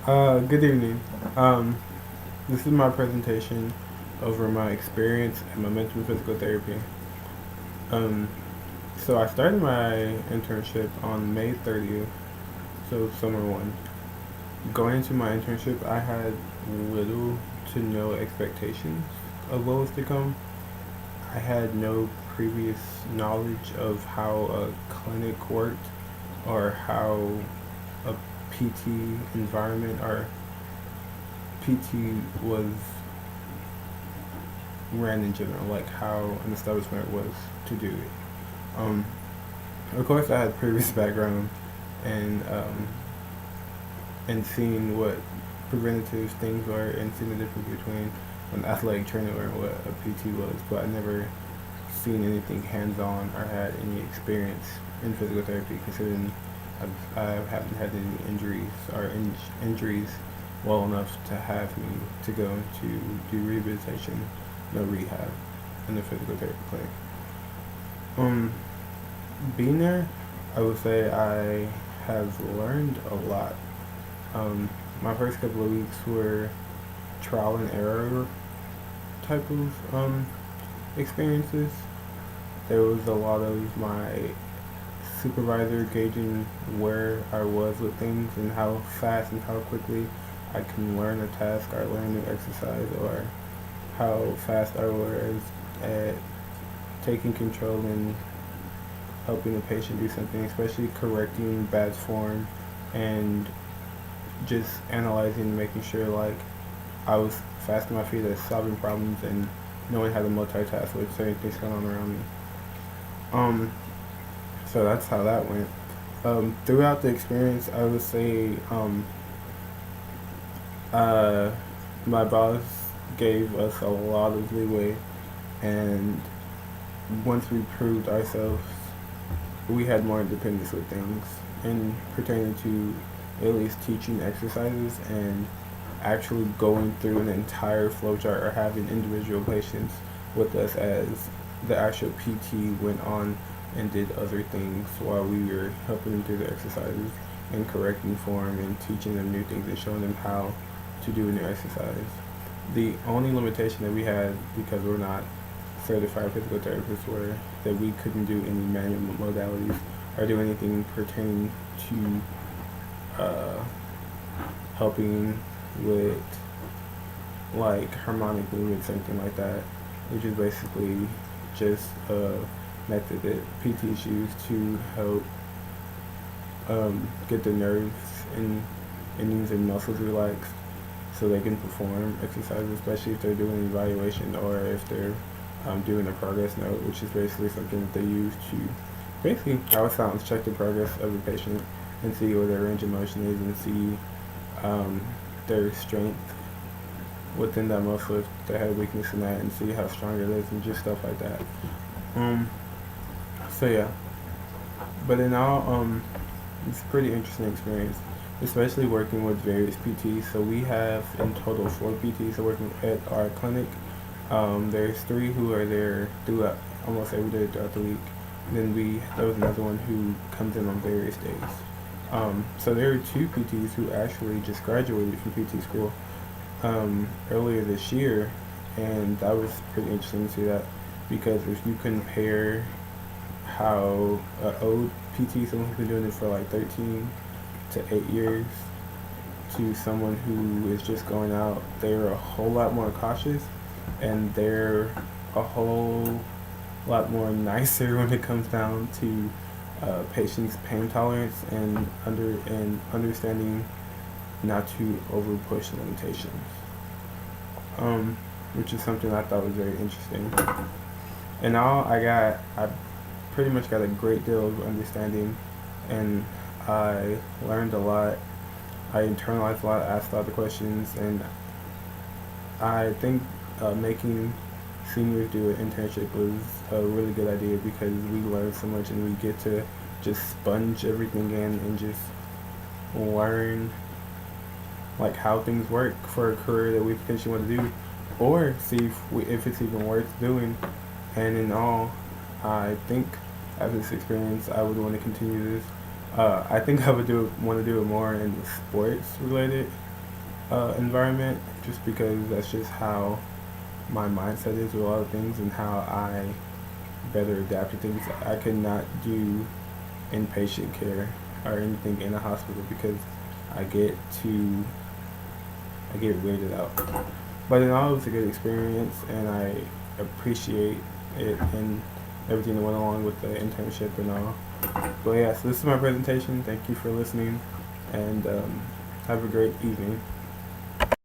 Good evening. Um, this is my presentation over my experience and my mental and physical therapy. Um, so I started my internship on May 30th, so summer one. Going into my internship, I had little to no expectations of what was to come. I had no previous knowledge of how a clinic worked or how a PT environment or PT was ran in general, like how an establishment was to do it. Um, of course, I had previous background and and seeing what preventative things were and seeing the difference between an athletic trainer and what a PT was, but I never seen anything hands-on or had any experience in physical therapy, considering I haven't had any injuries or injuries well enough to have me to go to do rehabilitation, no rehab, in the physical therapy clinic. Um, Being there, I would say I have learned a lot. Um, my first couple of weeks were trial and error type of experiences. There was a lot of my supervisor gauging where I was with things and how fast and how quickly I can learn a task or learn an exercise, or how fast I was at taking control and helping the patient do something, especially correcting bad form and just analyzing and making sure like I was fast on my feet at solving problems and knowing how to multitask with certain things going on around me. Um, so that's how that went. Throughout the experience, I would say uh, my boss gave us a lot of leeway, and once we proved ourselves, we had more independence with things, and pertaining to at least teaching exercises and actually going through an entire flowchart or having individual patients with us as the actual PT went on and did other things while we were helping them through the exercises and correcting form and teaching them new things and showing them how to do a new exercise. The only limitation that we had, because we're not certified physical therapists, were that we couldn't do any manual modalities or do anything pertaining to helping with like harmonic movements, something like that, which is basically just a method that PTs use to help get the nerves and endings and muscles relaxed so they can perform exercises, especially if they're doing an evaluation or if they're doing a progress note, which is basically something that they use to basically, how it sounds, check the progress of the patient and see where their range of motion is and see their strength within that muscle, if they have weakness in that, and see how strong it is and just stuff like that. Um, so yeah, but in all, it's a pretty interesting experience, especially working with various PTs. So we have in total 4 PTs that working at our clinic. There's 3 who are there throughout almost every day throughout the week. And then there was another one who comes in on various days. So there are 2 PTs who actually just graduated from PT school earlier this year, and that was pretty interesting to see that, because if you compare how old PT, someone who's been doing it for like 13 to 8 years, to someone who is just going out, they're a whole lot more cautious, and they're a whole lot more nicer when it comes down to patients' pain tolerance and understanding not to over push limitations, which is something I thought was very interesting. And all I pretty much got a great deal of understanding, and I learned a lot. I internalized a lot, asked a lot of questions, and I think making seniors do an internship was a really good idea, because we learn so much and we get to just sponge everything in and just learn like how things work for a career that we potentially want to do, or see if it's even worth doing. And in all, I think after this experience, I would want to continue this. I think I would want to do it more in sports related, environment, just because that's just how my mindset is with a lot of things and how I better adapt to things. I could not do inpatient care or anything in a hospital because I get to I get weirded out. But in all, it was a good experience, and I appreciate it and everything that went along with the internship and all. But yeah, so this is my presentation. Thank you for listening, and have a great evening.